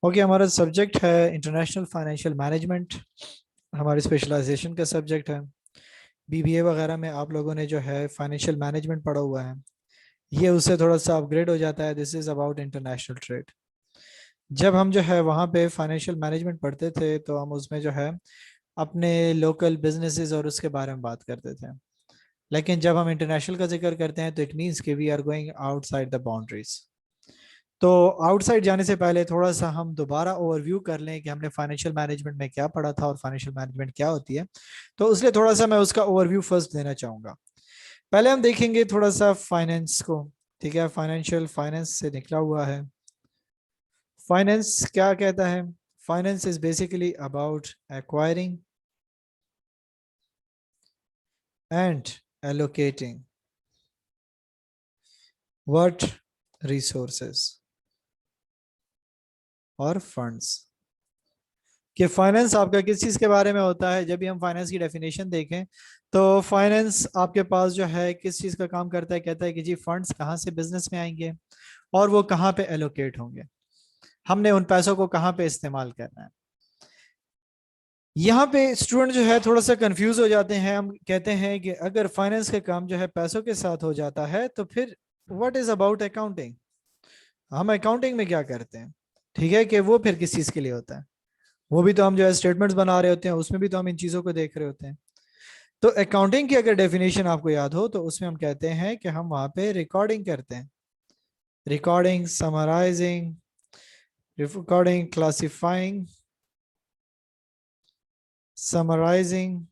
Okay, हमारा subject है international financial management. हमारी स्पेशलाइजेशन का सब्जेक्ट है। बीबीए वगैरह में आप लोगों ने जो है फाइनेंशियल मैनेजमेंट पढ़ा हुआ है, ये उससे थोड़ा सा अपग्रेड हो जाता है। This is about international trade. जब हम जो है वहाँ पे फाइनेंशियल मैनेजमेंट पढ़ते थे तो हम उसमें जो है अपने लोकल बिजनेसेस और उसके बारे में बात करते थे। लेकिन जब हम इंटरनेशनल का जिक्र करते हैं तो इट मीन्स कि we are going outside the boundaries. तो आउटसाइड जाने से पहले थोड़ा सा हम दोबारा ओवरव्यू कर लें कि हमने फाइनेंशियल मैनेजमेंट में क्या पढ़ा था और फाइनेंशियल मैनेजमेंट क्या होती है। तो उसलिए थोड़ा सा मैं उसका ओवरव्यू फर्स्ट देना चाहूँगा। पहले हम देखेंगे थोड़ा सा फाइनेंस को। ठीक है, फाइनेंशियल फाइनेंस से निकला हुआ है। फाइनेंस क्या कहता है? Finance is basically about acquiring and allocating what resources और फंड्स। कि फाइनेंस आपका किस चीज़ के बारे में होता है। जब भी हम फाइनेंस की डेफिनेशन देखें तो फाइनेंस आपके पास जो है किस चीज़ का काम करता है। कहता है कि जी फंड्स कहाँ से बिजनेस में आएंगे और वो कहाँ पे एलोकेट होंगे, हमने उन पैसों को कहाँ पे इस्तेमाल करना है। यहाँ पे स्टूडेंट जो है थोड़ा सा कंफ्यूज हो जाते हैं। हम कहते हैं कि अगर फाइनेंस का काम जो है पैसों के साथ हो जाता है तो फिर व्हाट इज अबाउट अकाउंटिंग, हम अकाउंटिंग में क्या करते हैं। ठीक है, कि वो फिर किस चीज़ के लिए होता है। वो भी तो हम जो है स्टेटमेंट्स बना रहे होते हैं, उसमें भी तो हम इन चीज़ों को देख रहे होते हैं। तो अकाउंटिंग की अगर डेफिनेशन आपको याद हो तो उसमें हम कहते हैं कि हम वहां पे रिकॉर्डिंग करते हैं। Recording, summarising, recording, classifying, summarising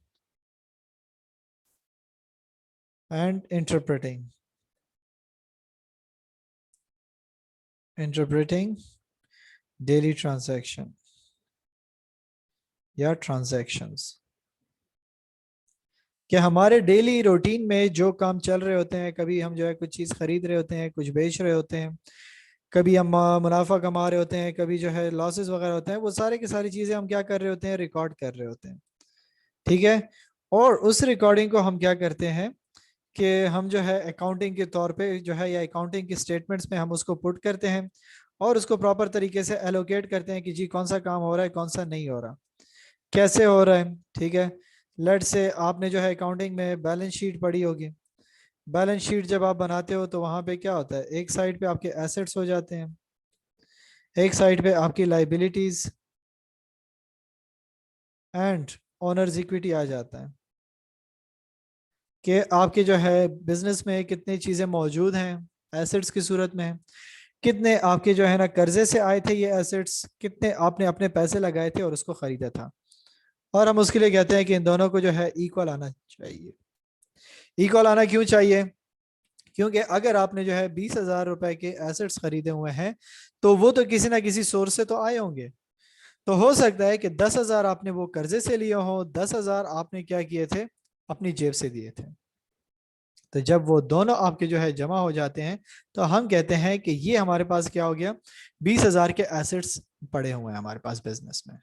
and interpreting. Interpreting daily transaction या ट्रांजैक्शंस, कि हमारे डेली रूटीन में जो काम चल रहे होते हैं। कभी हम जो है कुछ चीज़ खरीद रहे होते हैं, कुछ बेच रहे होते हैं, कभी हम मुनाफा कमा रहे होते हैं, कभी जो है लॉसेस वगैरह होते हैं। वो सारे की सारी चीज़ें हम क्या कर रहे होते हैं, रिकॉर्ड कर रहे होते हैं। ठीक है, और उस रिकॉर्डिंग को हम क्या करते हैं कि हम जो है अकाउंटिंग के तौर पे जो है या अकाउंटिंग की स्टेटमेंट्स में हम उसको पुट करते हैं और उसको प्रॉपर तरीके से एलोकेट करते हैं कि जी कौन सा काम हो रहा है, कौन सा नहीं हो रहा, कैसे हो रहा है। ठीक है, लेट से आपने जो है अकाउंटिंग में बैलेंस शीट पढ़ी होगी। बैलेंस शीट जब आप बनाते हो तो वहां पे क्या होता है, एक साइड पे आपके एसेट्स हो जाते हैं, एक साइड पे आपकी लाइबिलिटीज एंड ओनर्स इक्विटी आ जाता है। कि आपके जो है बिजनेस में कितनी चीजें मौजूद हैं एसेट्स की सूरत में, कितने आपके जो है ना कर्जे से आए थे ये एसेट्स, कितने आपने अपने पैसे लगाए थे और उसको खरीदा था। और हम उसके लिए कहते हैं कि इन दोनों को जो है इक्वल आना चाहिए। इक्वल आना क्यों चाहिए? क्योंकि अगर आपने जो है 20,000 रुपए के एसेट्स खरीदे हुए हैं तो वो तो किसी ना किसी सोर्स से तो आए होंगे। तो हो सकता है कि 10,000 आपने वो कर्जे से लिए हो, 10,000 आपने क्या किए थे, अपनी जेब से दिए थे। तो जब वो दोनों आपके जो है जमा हो जाते हैं तो हम कहते हैं कि ये हमारे पास क्या हो गया, 20,000 के एसेट्स पड़े हुए हैं हमारे पास बिजनेस में।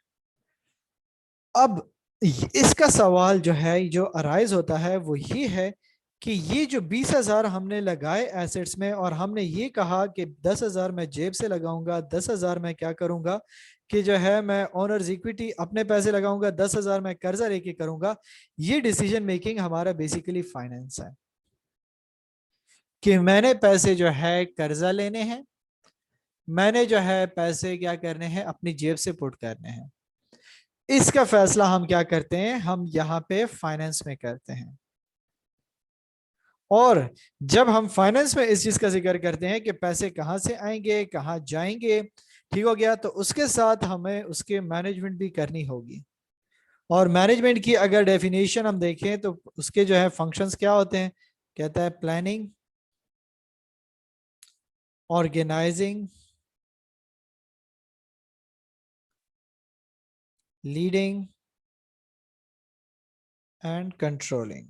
अब इसका सवाल जो है जो अराइज होता है वो ये है कि ये जो 20,000 हमने लगाए एसेट्स में और हमने ये कहा कि 10,000 मैं जेब से लगाऊंगा, 10,000 मैं क्या करूंगा कि जो है मैं ओनर्स इक्विटी अपने पैसे लगाऊंगा, 10,000 मैं कर्जा लेके करूंगा। ये डिसीजन मेकिंग हमारा बेसिकली फाइनेंस है कि मैंने पैसे जो है कर्जा लेने हैं, मैंने जो है पैसे क्या करने हैं, अपनी जेब से पुट करने हैं। इसका फैसला हम क्या करते हैं, हम यहाँ पे फाइनेंस में करते हैं। और जब हम फाइनेंस में इस चीज का जिक्र करते हैं कि पैसे कहाँ से आएंगे, कहाँ जाएंगे, ठीक हो गया, तो उसके साथ हमें उसके मैनेजमेंट भी करनी होगी। और मैनेजमेंट की अगर डेफिनेशन हम देखें तो उसके जो है फंक्शंस क्या होते हैं। कहता है planning, organising, leading and controlling.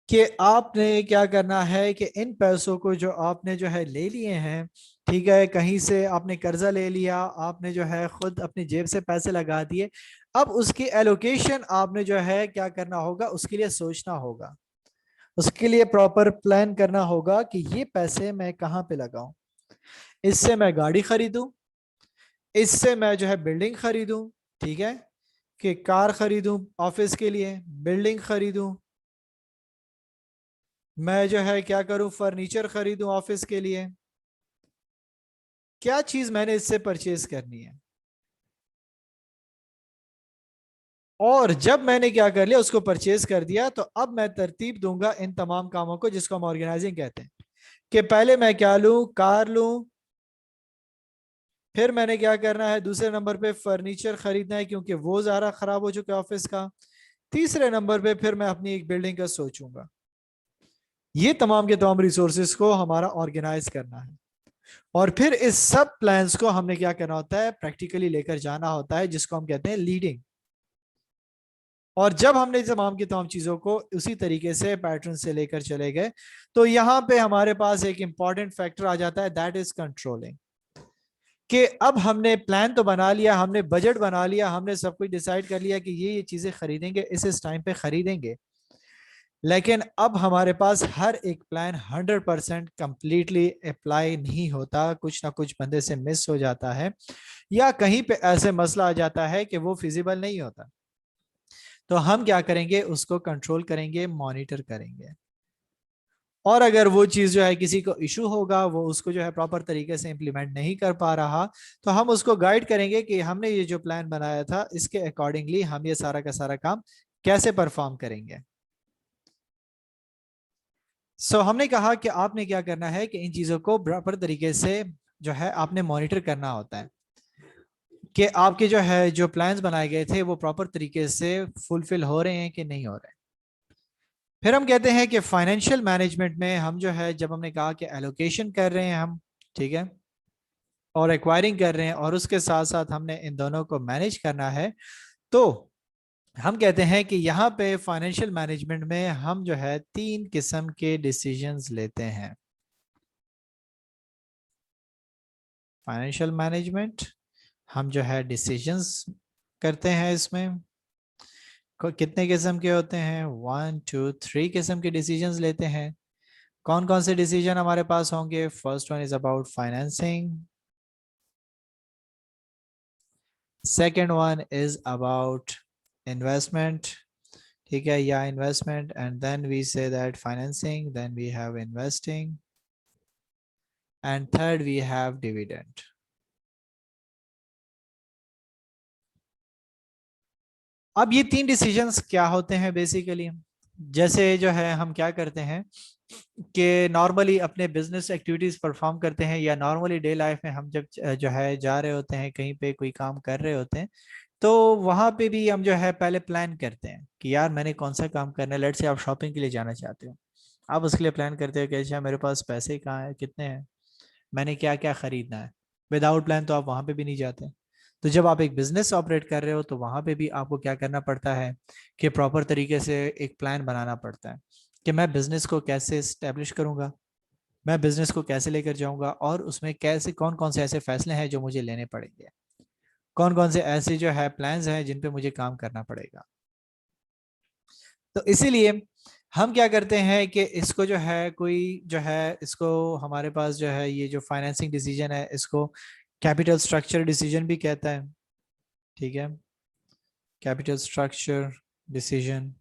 कि आपने क्या करना है कि इन पैसों को जो आपने जो है ले लिए हैं, ठीक है, कहीं से आपने कर्जा ले लिया, आपने जो है खुद अपनी जेब से पैसे लगा दिए। अब उसकी एलोकेशन आपने जो है क्या करना होगा, उसके लिए सोचना होगा, उसके लिए प्रॉपर प्लान करना होगा कि ये पैसे मैं कहाँ पे लगाऊं। इससे मैं गाड़ी खरीदूं, इससे मैं जो है बिल्डिंग खरीदूं, ठीक है, कि कार खरीदूं ऑफिस के लिए, बिल्डिंग खरीदूं, मैं जो है क्या करूं, फर्नीचर खरीदूं ऑफिस के लिए, क्या चीज मैंने इससे परचेज करनी है। और जब मैंने क्या कर लिया, उसको परचेज कर दिया, तो अब मैं तरतीब दूंगा इन तमाम कामों को, जिसको हम ऑर्गेनाइजिंग कहते हैं। कि पहले मैं क्या लूं, कार लूं, फिर मैंने क्या करना है, दूसरे नंबर पे फर्नीचर खरीदना है क्योंकि वो ज़्यादा खराब हो चुका है ऑफिस का, तीसरे नंबर पे फिर मैं अपनी एक बिल्डिंग का सोचूंगा। ये तमाम के तमाम रिसोर्सेज को हमारा ऑर्गेनाइज करना है, और फिर इस सब प्लान्स को हमने क्या करना होता है, प्रैक्टिकली लेकर जाना होता है, जिसको हम कहते हैं लीडिंग। और जब हमने तमाम की तमाम चीजों को उसी तरीके से पैटर्न से लेकर चले गए, तो यहां पे हमारे पास एक इंपॉर्टेंट फैक्टर आ जाता है, दैट इज कंट्रोलिंग। कि अब हमने प्लान तो बना लिया, हमने बजट बना लिया, हमने सब कुछ डिसाइड कर लिया कि ये चीजें खरीदेंगे, इस टाइम पे खरीदेंगे, लेकिन अब हमारे पास हर एक प्लान 100% कंप्लीटली अप्लाई नहीं होता, कुछ ना कुछ बंदे से मिस हो जाता है, या कहीं पे ऐसे मसला आ जाता है कि वो फिजिबल नहीं होता। तो हम क्या करेंगे, उसको कंट्रोल करेंगे, मॉनिटर करेंगे, और अगर वो चीज जो है किसी को इशू होगा, वो उसको जो है प्रॉपर तरीके से इंप्लीमेंट नहीं कर पा रहा, तो हम उसको गाइड करेंगे कि हमने ये जो प्लान बनाया था, इसके अकॉर्डिंगली हम ये सारा का सारा काम कैसे परफॉर्म करेंगे। हमने कहा कि आपने क्या करना है कि इन चीजों को प्रॉपर तरीके से जो है आपने मॉनिटर करना होता है, कि आपके जो है जो प्लान्स बनाए गए थे वो प्रॉपर तरीके से फुलफिल हो रहे हैं कि नहीं हो रहे हैं। फिर हम कहते हैं कि फाइनेंशियल मैनेजमेंट में हम जो है, जब हमने कहा कि एलोकेशन कर रहे हैं हम, ठीक है, और एक्वायरिंग कर रहे हैं, और उसके साथ साथ हमने इन दोनों को मैनेज करना है, तो हम कहते हैं कि यहाँ पे फाइनेंशियल मैनेजमेंट में हम जो है 3 किस्म के डिसीजंस लेते हैं। फाइनेंशियल मैनेजमेंट हम जो है डिसीजंस करते हैं, इसमें कितने किस्म के होते हैं, 1 2 3 किस्म के डिसीजंस लेते हैं। कौन कौन से डिसीजन हमारे पास होंगे, first one is about financing, second one is about investment, ठीक है, या investment, and then we say that financing, then we have investing, and third we have dividend. अब ये 3 डिसीजंस क्या होते हैं बेसिकली, जैसे जो है हम क्या करते हैं कि नॉर्मली अपने बिजनेस एक्टिविटीज परफॉर्म करते हैं, या नॉर्मली डे लाइफ में हम जब जो है जा रहे होते हैं, कहीं पे कोई काम कर रहे होते हैं, तो वहां पे भी हम जो है पहले प्लान करते हैं कि यार मैंने कौन सा काम करना है। लेट्स से आप शॉपिंग के लिए जाना चाहते हो, आप उसके लिए प्लान करते हो कि अच्छा मेरे पास पैसे कहाँ है, कितने हैं, मैंने क्या क्या खरीदना है। विदाउट प्लान तो आप वहां पे भी नहीं जाते। तो जब आप एक बिजनेस ऑपरेट कर रहे हो, तो वहां पे भी आपको क्या करना पड़ता है कि प्रॉपर तरीके से एक प्लान बनाना पड़ता है, कि मैं बिजनेस को कैसे स्टेब्लिश करूंगा, मैं बिजनेस को कैसे लेकर जाऊंगा, और उसमें कैसे कौन कौन से ऐसे फैसले हैं जो मुझे लेने पड़ेंगे, कौन कौन से ऐसे जो है प्लान्स हैं जिन पे मुझे काम करना पड़ेगा। तो इसीलिए हम क्या करते हैं कि इसको जो है कोई जो है इसको हमारे पास जो है ये जो फाइनेंसिंग डिसीजन है, इसको कैपिटल स्ट्रक्चर डिसीजन भी कहता है, ठीक है, कैपिटल स्ट्रक्चर डिसीजन।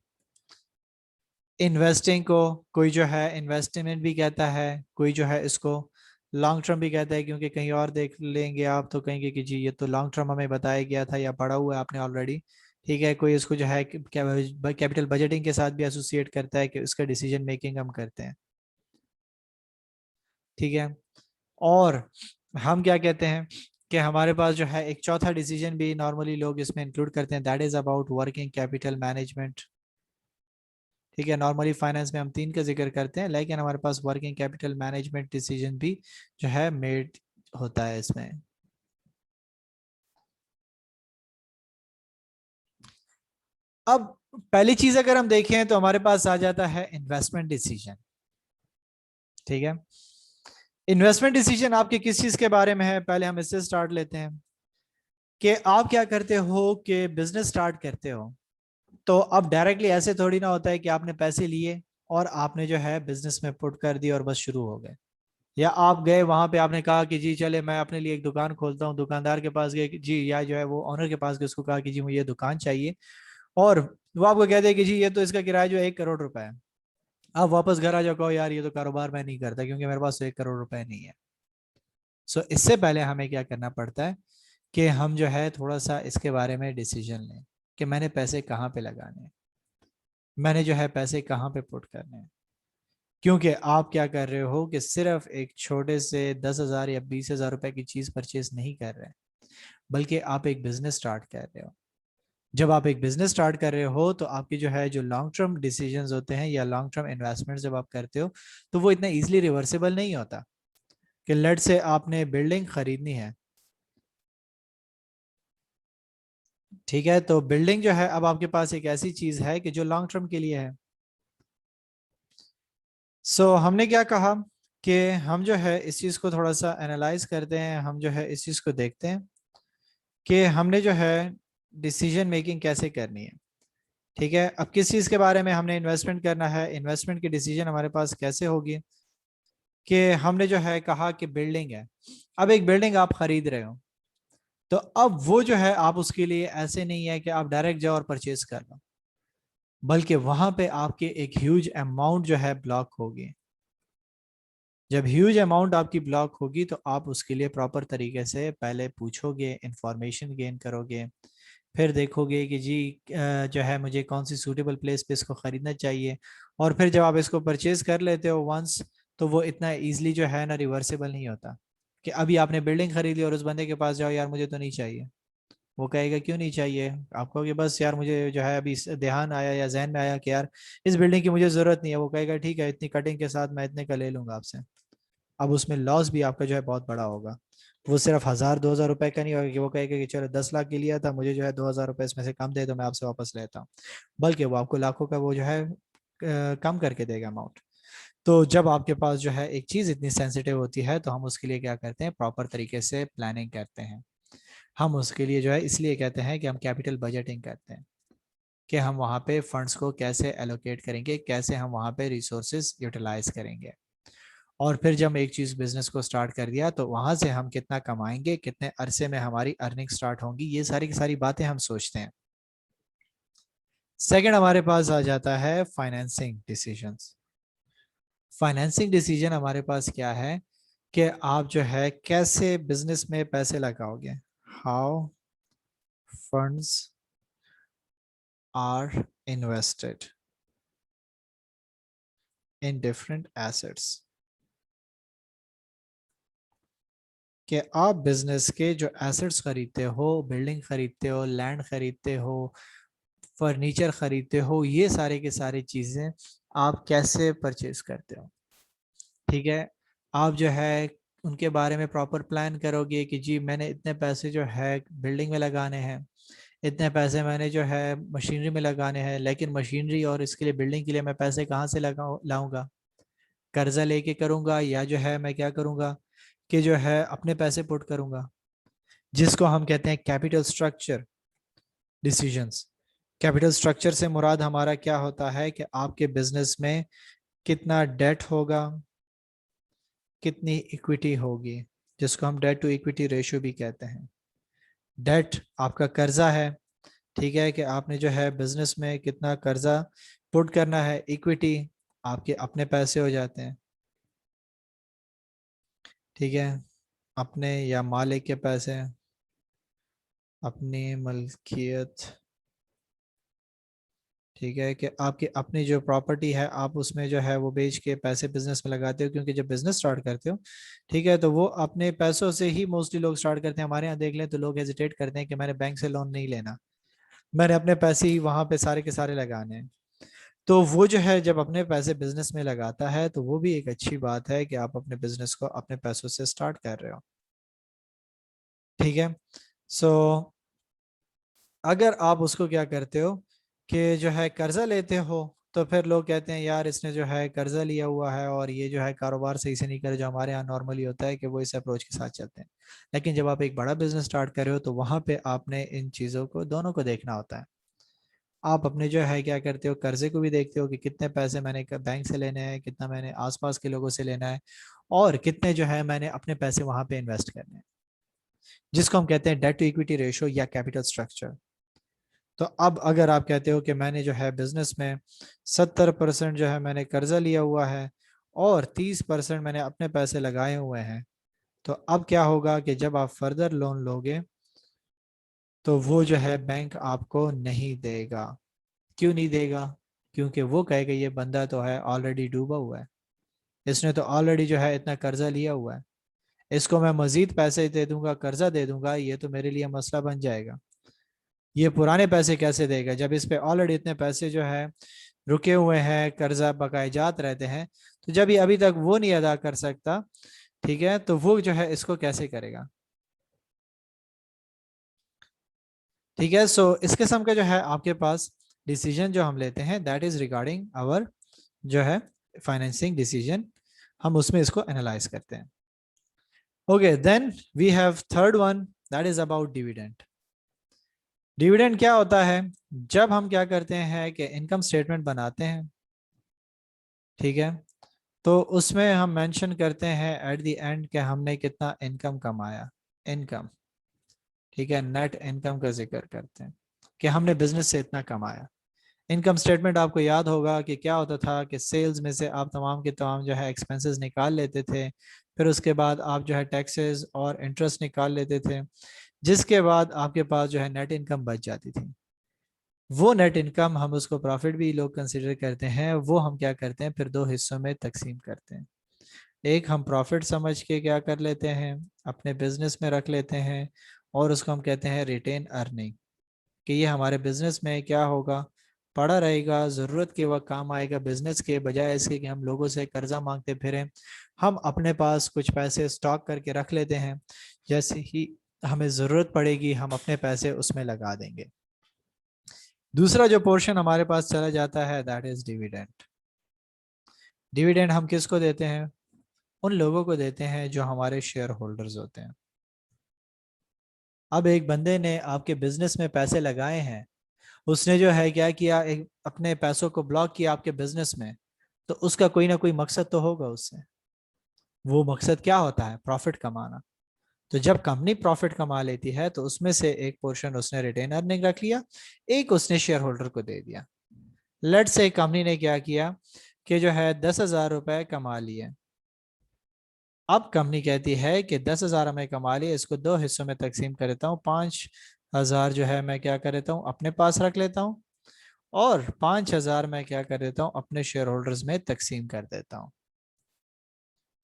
इन्वेस्टिंग को कोई जो है इन्वेस्टमेंट भी कहता है, कोई जो है इसको लॉन्ग टर्म भी कहता है, क्योंकि कहीं और देख लेंगे आप तो कहेंगे कि जी ये तो लॉन्ग टर्म हमें बताया गया था या पढ़ा हुआ है आपने ऑलरेडी, ठीक है। कोई इसको जो है कैपिटल बजटिंग के साथ भी एसोसिएट करता है कि उसका डिसीजन मेकिंग हम करते हैं, ठीक है। और हम क्या कहते हैं कि हमारे पास जो है एक चौथा डिसीजन भी नॉर्मली लोग इसमें इंक्लूड करते हैं, that is about working capital management, ठीक है। नॉर्मली फाइनेंस में हम 3 का जिक्र करते हैं, लेकिन हमारे पास वर्किंग कैपिटल मैनेजमेंट डिसीजन भी जो है मेड होता है इसमें। अब पहली चीज अगर हम देखें तो हमारे पास आ जाता है इन्वेस्टमेंट डिसीजन, ठीक है। इन्वेस्टमेंट डिसीजन आपके किस चीज के बारे में है, पहले हम इससे स्टार्ट लेते हैं कि आप क्या करते हो कि बिजनेस स्टार्ट करते हो, तो अब डायरेक्टली ऐसे थोड़ी ना होता है कि आपने पैसे लिए और आपने जो है बिजनेस में पुट कर दिया और बस शुरू हो गए। या आप गए वहां पे, आपने कहा कि जी चले मैं अपने लिए एक दुकान खोलता हूँ, दुकानदार के पास गए कि जी, या जो है वो ऑनर के पास गए, उसको कहा कि जी मुझे ये दुकान चाहिए, और वो आपको कहते हैं कि जी ये तो इसका किराया जो है 1 करोड़ रुपए है। आप वापस घर आ जाओ, कहो यार ये तो कारोबार मैं नहीं करता क्योंकि मेरे पास तो 1 करोड़ रुपए नहीं है। सो इससे पहले हमें क्या करना पड़ता है कि हम जो है थोड़ा सा इसके बारे में डिसीजन लें कि मैंने पैसे कहाँ पे लगाने हैं, मैंने जो है पैसे कहाँ पे पुट करने हैं। क्योंकि आप क्या कर रहे हो कि सिर्फ एक छोटे से 10,000 या 20,000 रुपए की चीज परचेज नहीं कर रहे, बल्कि आप एक बिजनेस स्टार्ट कर रहे हो। जब आप एक बिजनेस स्टार्ट कर रहे हो तो आपकी जो है जो लॉन्ग टर्म डिसीजंस होते हैं या लॉन्ग टर्म इन्वेस्टमेंट जब आप करते हो, तो वो इतना इजीली रिवर्सेबल नहीं होता। कि लेट से आपने बिल्डिंग खरीदनी है, ठीक है, तो बिल्डिंग जो है अब आपके पास एक ऐसी चीज है कि जो लॉन्ग टर्म के लिए है। हमने क्या कहा कि हम जो है इस चीज को थोड़ा सा एनालाइज करते हैं, हम जो है इस चीज को देखते हैं कि हमने जो है डिसीजन मेकिंग कैसे करनी है। ठीक है, अब किस चीज के बारे में हमने इन्वेस्टमेंट करना है, इन्वेस्टमेंट की डिसीजन हमारे पास कैसे होगी। कि हमने जो है कहा कि बिल्डिंग है, अब एक बिल्डिंग आप खरीद रहे हो, तो अब वो जो है आप उसके लिए ऐसे नहीं है कि आप डायरेक्ट जाओ और परचेज कर लो, बल्कि वहां पे आपके एक ह्यूज अमाउंट जो है ब्लॉक होगी। जब ह्यूज अमाउंट आपकी ब्लॉक होगी तो आप उसके लिए प्रॉपर तरीके से पहले पूछोगे, इंफॉर्मेशन गेन करोगे, फिर देखोगे कि जी जो है मुझे कौन सी सूटेबल प्लेस पे इसको ख़रीदना चाहिए। और फिर जब आप इसको परचेज कर लेते हो वंस, तो वो इतना ईजिली जो है ना रिवर्सेबल नहीं होता। कि अभी आपने बिल्डिंग खरीद ली और उस बंदे के पास जाओ यार मुझे तो नहीं चाहिए, वो कहेगा क्यों नहीं चाहिए। आप कहोगे बस यार मुझे जो है अभी ध्यान आया या जहन में आया कि यार इस बिल्डिंग की मुझे ज़रूरत नहीं है, वो कहेगा ठीक है इतनी कटिंग के साथ मैं इतने का ले लूंगा आपसे। अब उसमें लॉस भी आपका जो है बहुत बड़ा होगा। वो सिर्फ 1,000 2,000 रुपए का नहीं होगा कि वो कहेगा कि चलो 10 लाख की लिया था, मुझे जो है 2,000 रुपए इसमें से कम दे दो मैं आपसे वापस लेता हूँ। बल्कि वो आपको लाखों का वो जो है कम करके देगा अमाउंट। तो जब आपके पास जो है एक चीज़ इतनी सेंसिटिव होती है तो हम उसके लिए क्या करते हैं, प्रॉपर तरीके से प्लानिंग करते हैं। हम उसके लिए जो है इसलिए कहते हैं कि हम कैपिटल बजटिंग करते हैं, कि हम वहाँ पे फंड्स को कैसे एलोकेट करेंगे, कैसे हम वहाँ पे रिसोर्सेज यूटिलाइज करेंगे। और फिर जब हम एक चीज़ बिजनेस को स्टार्ट कर दिया तो वहाँ से हम कितना कमाएंगे, कितने अरसे में हमारी अर्निंग स्टार्ट होंगी, ये सारी की सारी बातें हम सोचते हैं। सेकंड हमारे पास आ जाता है फाइनेंसिंग डिसीजंस। फाइनेंसिंग डिसीजन हमारे पास क्या है कि आप जो है कैसे बिजनेस में पैसे लगाओगे, how funds are invested in different assets. कि आप बिजनेस के जो एसेट्स खरीदते हो, बिल्डिंग खरीदते हो, लैंड खरीदते हो, फर्नीचर खरीदते हो, ये सारे के सारे चीज़ें आप कैसे परचेज करते हो। ठीक है, आप जो है उनके बारे में प्रॉपर प्लान करोगे कि जी मैंने इतने पैसे जो है बिल्डिंग में लगाने हैं, इतने पैसे मैंने जो है मशीनरी में लगाने हैं, लेकिन मशीनरी और इसके लिए बिल्डिंग के लिए मैं पैसे कहाँ से लाऊंगा, कर्जा लेके करूंगा या जो है मैं क्या करूंगा कि जो है अपने पैसे पुट करूंगा, जिसको हम कहते हैं capital structure decisions. Capital structure से मुराद हमारा क्या होता है कि आपके बिजनेस में कितना डेट होगा, कितनी इक्विटी होगी, जिसको हम डेट टू इक्विटी रेशियो भी कहते हैं। डेट आपका कर्जा है, ठीक है, कि आपने जो है बिजनेस में कितना कर्जा पुट करना है। इक्विटी आपके अपने पैसे हो जाते हैं, ठीक है, अपने या मालिक के पैसे, अपनी मलकियत। ठीक है, कि आपकी अपनी जो प्रॉपर्टी है आप उसमें जो है वो बेच के पैसे बिजनेस में लगाते हो, क्योंकि जब बिजनेस स्टार्ट करते हो, ठीक है, तो वो अपने पैसों से ही मोस्टली लोग स्टार्ट करते हैं। हमारे यहाँ देख लें तो लोग हेजिटेट करते हैं कि मैंने बैंक से लोन नहीं लेना, मैंने अपने पैसे ही वहां पे सारे के सारे लगाने हैं। तो वो जो है जब अपने पैसे बिजनेस में लगाता है तो वो भी एक अच्छी बात है कि आप अपने बिजनेस को अपने पैसों से स्टार्ट कर रहे हो। ठीक है, सो अगर आप उसको क्या करते हो कि जो है कर्जा लेते हो, तो फिर लोग कहते हैं यार इसने जो है कर्जा लिया हुआ है और ये जो है कारोबार सही से नहीं करे, जो हमारे यहाँ नॉर्मली होता है कि वो इस अप्रोच के साथ चलते हैं। लेकिन जब आप एक बड़ा बिजनेस स्टार्ट कर रहे हो तो वहां पे आपने इन चीज़ों को दोनों को देखना होता है। आप अपने जो है क्या करते हो, कर्जे को भी देखते हो कि कितने पैसे मैंने बैंक से लेने हैं, कितना मैंने आसपास के लोगों से लेना है, और कितने जो है मैंने अपने पैसे वहां पे इन्वेस्ट करने हैं, जिसको हम कहते हैं डेट टू इक्विटी रेशियो या कैपिटल स्ट्रक्चर। तो अब अगर आप कहते हो कि मैंने जो है बिजनेस में 70% जो है मैंने कर्जा लिया हुआ है और 30% मैंने अपने पैसे लगाए हुए हैं, तो अब क्या होगा कि जब आप फर्दर लोन लोगे तो वो जो है बैंक आपको नहीं देगा। क्यों नहीं देगा? क्योंकि वो कहेगा ये बंदा तो है ऑलरेडी डूबा हुआ है, इसने तो ऑलरेडी जो है इतना कर्जा लिया हुआ है, इसको मैं मजीद पैसे दे दूंगा, कर्जा दे दूंगा, ये तो मेरे लिए मसला बन जाएगा। ये पुराने पैसे कैसे देगा जब इस पे ऑलरेडी इतने पैसे जो है रुके हुए हैं, कर्जा बकाए जात रहते हैं। तो जब ये अभी तक वो नहीं अदा कर सकता, ठीक है, तो वो जो है इसको कैसे करेगा? ठीक है। सो इस किस्म का जो है आपके पास डिसीजन जो हम लेते हैं दैट इज रिगार्डिंग आवर जो है फाइनेंसिंग डिसीजन, हम उसमें इसको एनालाइज करते हैं। Okay, then we have third one that is about dividend. Dividend क्या होता है? जब हम क्या करते हैं कि इनकम स्टेटमेंट बनाते हैं, ठीक है, तो उसमें हम मेंशन करते हैं एट द एंड कि हमने कितना इनकम कमाया, इनकम, ठीक है, नेट इनकम का जिक्र करते हैं कि हमने बिजनेस से इतना कमाया। इनकम स्टेटमेंट आपको याद होगा कि क्या होता था कि सेल्स में से आप तमाम के तमाम जो है एक्सपेंसेस निकाल लेते थे, फिर उसके बाद आप जो है टैक्सेस और इंटरेस्ट निकाल लेते थे, जिसके बाद आपके पास जो है नेट इनकम बच जाती थी। वो नेट इनकम हम उसको प्रॉफिट भी लोग कंसिडर करते हैं, वो हम क्या करते हैं फिर दो हिस्सों में तकसीम करते हैं। एक हम प्रॉफिट समझ के क्या कर लेते हैं, अपने बिजनेस में रख लेते हैं, और उसको हम कहते हैं रिटेन अर्निंग, कि ये हमारे बिजनेस में क्या होगा, पड़ा रहेगा, ज़रूरत के वक्त काम आएगा बिजनेस के, बजाय इसके कि हम लोगों से कर्जा मांगते फिरें। हम अपने पास कुछ पैसे स्टॉक करके रख लेते हैं, जैसे ही हमें ज़रूरत पड़ेगी हम अपने पैसे उसमें लगा देंगे। दूसरा जो पोर्शन हमारे पास चला जाता है दैट इज डिविडेंड। डिविडेंड हम किसको देते हैं? उन लोगों को देते हैं जो हमारे शेयर होल्डर्स होते हैं। अब एक बंदे ने आपके बिजनेस में पैसे लगाए हैं, उसने जो है क्या किया, एक अपने पैसों को ब्लॉक किया आपके बिजनेस में, तो उसका कोई ना कोई मकसद तो होगा उससे। वो मकसद क्या होता है? प्रॉफिट कमाना। तो जब कंपनी प्रॉफिट कमा लेती है तो उसमें से एक पोर्शन उसने रिटेन अर्निंग रख लिया, एक उसने शेयर होल्डर को दे दिया। लेट से कंपनी ने क्या किया कि जो है 10,000 रुपए कमा लिए। अब कंपनी कहती है कि 10,000 हमें कमा लिए, इसको दो हिस्सों में तकसीम कर देता हूँ, 5,000 जो है मैं क्या कर देता हूँ अपने पास रख लेता हूँ, और 5,000 मैं क्या कर देता हूँ अपने शेयर होल्डर्स में तकसीम कर देता हूँ।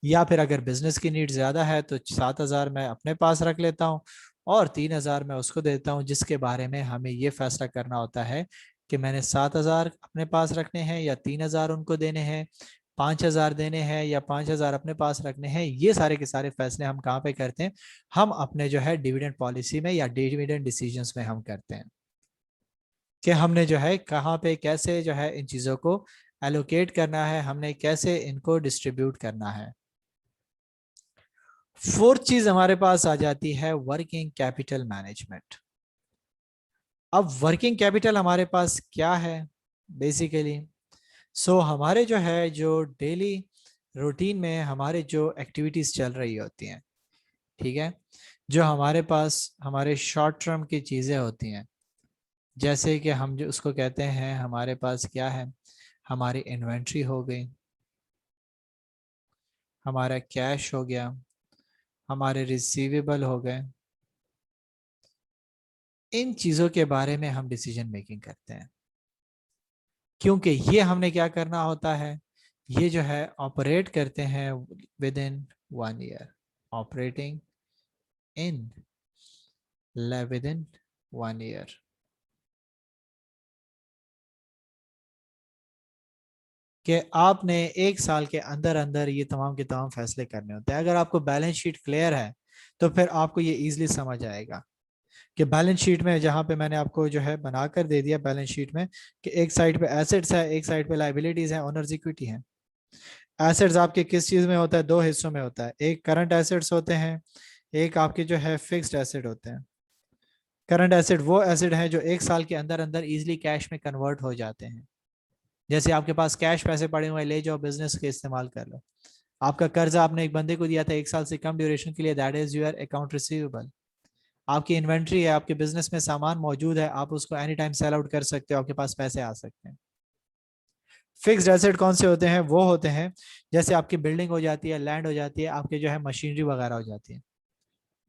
या फिर अगर बिजनेस की नीड ज्यादा है तो 7,000 मैं अपने पास रख लेता हूँ, और 3,000 मैं उसको देता हूँ, जिसके बारे में हमें ये फैसला करना होता है कि मैंने 7,000 अपने पास रखने हैं या 3,000 उनको देने हैं, 5,000 देने हैं या 5,000 अपने पास रखने हैं। ये सारे के सारे फैसले हम कहाँ पे करते हैं? हम अपने जो है डिविडेंड पॉलिसी में या डिविडेंड डिसीजंस में हम करते हैं, कि हमने जो है कहाँ पे कैसे जो है इन चीज़ों को एलोकेट करना है, हमने कैसे इनको डिस्ट्रीब्यूट करना है। फोर्थ चीज हमारे पास आ जाती है वर्किंग कैपिटल मैनेजमेंट। अब वर्किंग कैपिटल हमारे पास क्या है बेसिकली? हमारे जो है जो डेली रूटीन में हमारे जो एक्टिविटीज चल रही होती हैं, ठीक है, जो हमारे पास हमारे शॉर्ट टर्म की चीजें होती हैं, जैसे कि हम जो उसको कहते हैं, हमारे पास क्या है, हमारी इन्वेंट्री हो गई, हमारा कैश हो गया, हमारे रिसीवेबल हो गए। इन चीज़ों के बारे में हम डिसीजन मेकिंग करते हैं, क्योंकि ये हमने क्या करना होता है, ये जो है ऑपरेट करते हैं with in 1 year, operating in with in 1 year. कि आपने एक साल के अंदर अंदर ये तमाम के तमाम फैसले करने होते हैं। अगर आपको बैलेंस शीट क्लियर है तो फिर आपको ये इजीली समझ आएगा कि बैलेंस शीट में, जहां पे मैंने आपको जो है बनाकर दे दिया बैलेंस शीट में, कि एक साइड पे एसेट्स है, एक साइड पे लाइबिलिटीज है, ओनर्स इक्विटी है। एसेट्स आपके किस चीज में होता है? दो हिस्सों में होता है, एक करंट एसेट्स होते हैं, एक आपके जो है फिक्स्ड एसेट होते हैं। करंट एसेट वो एसेट हैं जो एक साल के अंदर अंदर इजीली कैश में कन्वर्ट हो जाते हैं। जैसे आपके पास कैश पैसे पड़े हुए हैं, ले जाओ बिजनेस के इस्तेमाल कर लो। आपका कर्जा आपने एक बंदे को दिया था 1 साल से कम ड्यूरेशन के लिए, that is your account receivable. आपकी इन्वेंट्री है, आपके बिजनेस में सामान मौजूद है, आप उसको एनी टाइम सेल आउट कर सकते हो, आपके पास पैसे आ सकते हैं। फिक्स्ड एसेट कौन से होते हैं? वो होते हैं जैसे आपकी बिल्डिंग हो जाती है, लैंड हो जाती है, आपके जो है मशीनरी वगैरह हो जाती है,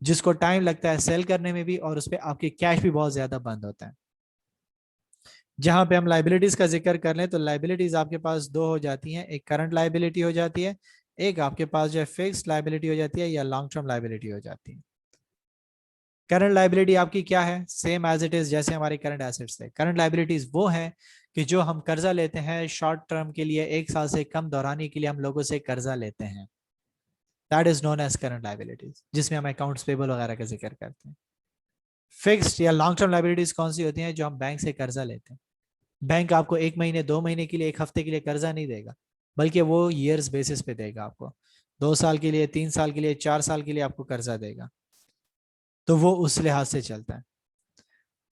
जिसको टाइम लगता है सेल करने में भी, और उस पर आपके कैश भी बहुत ज्यादा बंद होता है। जहां पे हम लाइबिलिटीज का जिक्र कर लें तो लाइबिलिटीज आपके पास दो हो जाती हैं, एक करंट लाइबिलिटी हो जाती है, एक आपके पास जो है फिक्स्ड लाइबिलिटी हो जाती है या लॉन्ग टर्म लाइबिलिटी हो जाती है। करंट लाइबिलिटी आपकी क्या है? सेम एज इट इज जैसे हमारे करंट एसेट्स है। करंट लाइबिलिटीज वो है कि जो हम कर्जा लेते हैं शॉर्ट टर्म के लिए, 1 साल से कम दौरानी के लिए हम लोगों से कर्जा लेते हैं, that is known as current liabilities, जिसमें हम अकाउंट्स पेबल वगैरह का जिक्र करते हैं। फिक्स्ड या लॉन्ग टर्म लाइबिलिटीज कौन सी होती हैं? जो हम बैंक से कर्जा लेते हैं। बैंक आपको 1 महीने 2 महीने के लिए, 1 हफ्ते के लिए कर्जा नहीं देगा, बल्कि वो ईयर्स बेसिस पे देगा आपको। 2 साल के लिए, 3 साल के लिए, 4 साल के लिए आपको कर्जा देगा। तो वो उस लिहाज से चलता है।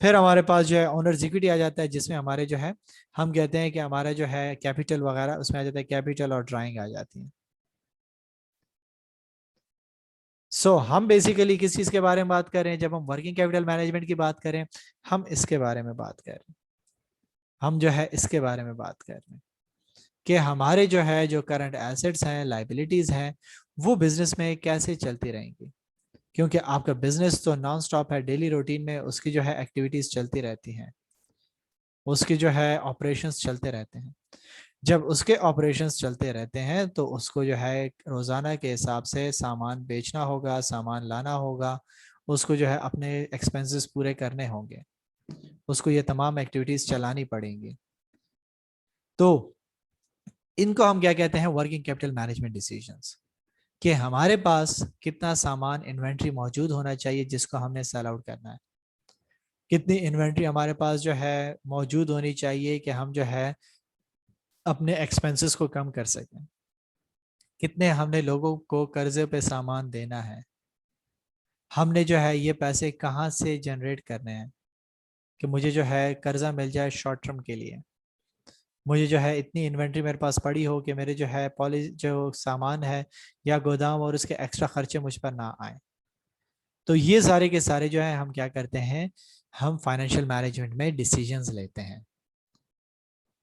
फिर हमारे पास जो है ओनर्स इक्विटी आ जाता है, जिसमें हमारे जो है हम कहते हैं कि हमारा जो है कैपिटल वगैरह उसमें आ जाता है, कैपिटल और ड्राइंग आ जाती है। हम बेसिकली किस चीज के बारे में बात कर रहे हैं? जब हम वर्किंग कैपिटल मैनेजमेंट की बात करें, हम इसके बारे में बात कर रहे हैं। हम जो है इसके बारे में बात कर रहे हैं कि हमारे जो है जो करंट एसेट्स हैं, लाइबिलिटीज हैं, वो बिजनेस में कैसे चलती रहेंगी। क्योंकि आपका बिजनेस तो नॉन स्टॉप है, डेली रूटीन में उसकी जो है एक्टिविटीज चलती रहती हैं, उसकी जो है ऑपरेशंस चलते रहते हैं। जब उसके ऑपरेशंस चलते रहते हैं तो उसको जो है रोज़ाना के हिसाब से सामान बेचना होगा, सामान लाना होगा, उसको जो है अपने एक्सपेंसेस पूरे करने होंगे, उसको ये तमाम एक्टिविटीज़ चलानी पड़ेंगी। तो इनको हम क्या कहते हैं? Working capital management decisions. कि हमारे पास कितना सामान इन्वेंट्री मौजूद होना चाहिए जिसको हमने सेल आउट करना है, कितनी इन्वेंट्री हमारे पास जो है मौजूद होनी चाहिए कि हम जो है अपने एक्सपेंसेस को कम कर सकें, कितने हमने लोगों को कर्जे पे सामान देना है, हमने जो है ये पैसे कहाँ से जनरेट करने हैं कि मुझे जो है कर्जा मिल जाए शॉर्ट टर्म के लिए, मुझे जो है इतनी इन्वेंट्री मेरे पास पड़ी हो कि मेरे जो है पॉलिस जो सामान है या गोदाम और उसके एक्स्ट्रा खर्चे मुझ पर ना आए। तो ये सारे के सारे जो है हम क्या करते हैं? हम फाइनेंशियल मैनेजमेंट में डिसीजंस लेते हैं।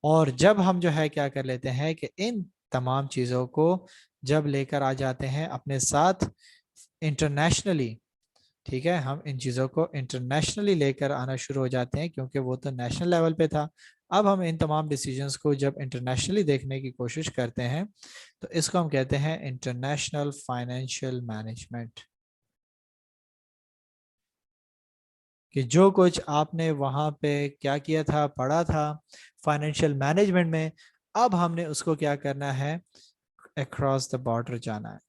और जब हम जो है क्या कर लेते हैं कि इन तमाम चीज़ों को जब लेकर आ जाते हैं अपने साथ इंटरनेशनली, ठीक है, हम इन चीज़ों को इंटरनेशनली लेकर आना शुरू हो जाते हैं, क्योंकि वो तो नेशनल लेवल पे था। अब हम इन तमाम डिसीजंस को जब इंटरनेशनली देखने की कोशिश करते हैं तो इसको हम कहते हैं इंटरनेशनल फाइनेंशियल मैनेजमेंट। कि जो कुछ आपने वहाँ पे क्या किया था, पढ़ा था फाइनेंशियल मैनेजमेंट में, अब हमने उसको क्या करना है? अक्रॉस द बॉर्डर जाना है।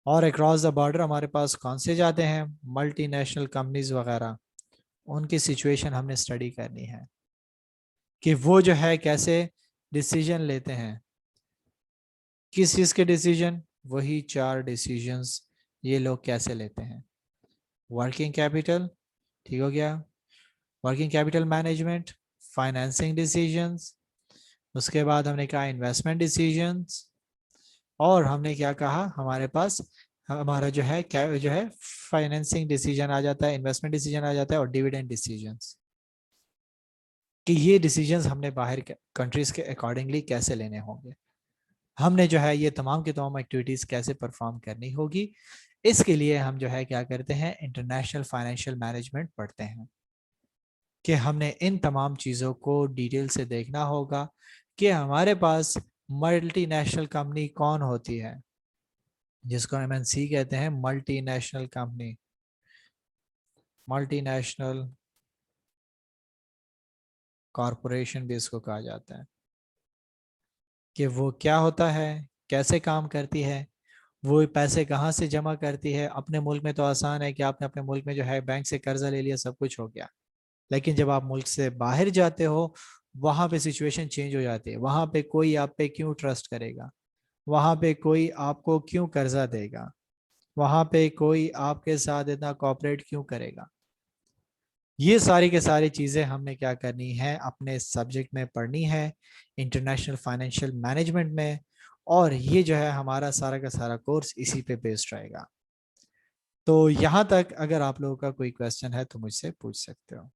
और अक्रॉस द बॉर्डर हमारे पास कौन से जाते हैं? मल्टीनेशनल कंपनीज वगैरह, उनकी सिचुएशन हमने स्टडी करनी है कि वो जो है कैसे डिसीजन लेते हैं। किस चीज़ के डिसीजन? वही 4 डिसीजंस ये लोग कैसे लेते हैं। वर्किंग कैपिटल, ठीक हो गया, working capital management, financing decisions, उसके बाद हमने कहा इन्वेस्टमेंट डिसीजंस, और हमने क्या कहा? हमारे पास हमारा जो है क्या जो है फाइनेंसिंग डिसीजन आ जाता है, इन्वेस्टमेंट डिसीजन आ जाता है, और डिविडेंड डिसीजंस, कि ये डिसीजंस हमने बाहर कंट्रीज के अकॉर्डिंगली कैसे लेने होंगे, हमने जो है ये तमाम की तमाम एक्टिविटीज कैसे परफॉर्म करनी होगी। इसके लिए हम जो है क्या करते हैं? इंटरनेशनल फाइनेंशियल मैनेजमेंट पढ़ते हैं कि हमने इन तमाम चीज़ों को डिटेल से देखना होगा कि हमारे पास मल्टीनेशनल कंपनी कौन होती है, जिसको एमएनसी कहते हैं, मल्टीनेशनल कंपनी, मल्टीनेशनल कॉरपोरेशन भी इसको कहा जाता है। कि वो क्या होता है, कैसे काम करती है, वो पैसे कहाँ से जमा करती है। अपने मुल्क में तो आसान है कि आपने अपने मुल्क में जो है बैंक से कर्जा ले लिया, सब कुछ हो गया। लेकिन जब आप मुल्क से बाहर जाते हो, वहां पे सिचुएशन चेंज हो जाती है। वहां पे कोई आप पे क्यों ट्रस्ट करेगा, वहां पे कोई आपको क्यों कर्जा देगा, वहां पे कोई आपके साथ इतना कोऑपरेट क्यों करेगा? ये सारी के सारी चीज़ें हमने क्या करनी है, अपने सब्जेक्ट में पढ़नी है, इंटरनेशनल फाइनेंशियल मैनेजमेंट में। और ये जो है हमारा सारा का सारा कोर्स इसी पे बेस्ड रहेगा। तो यहाँ तक अगर आप लोगों का कोई क्वेश्चन है तो मुझसे पूछ सकते हो।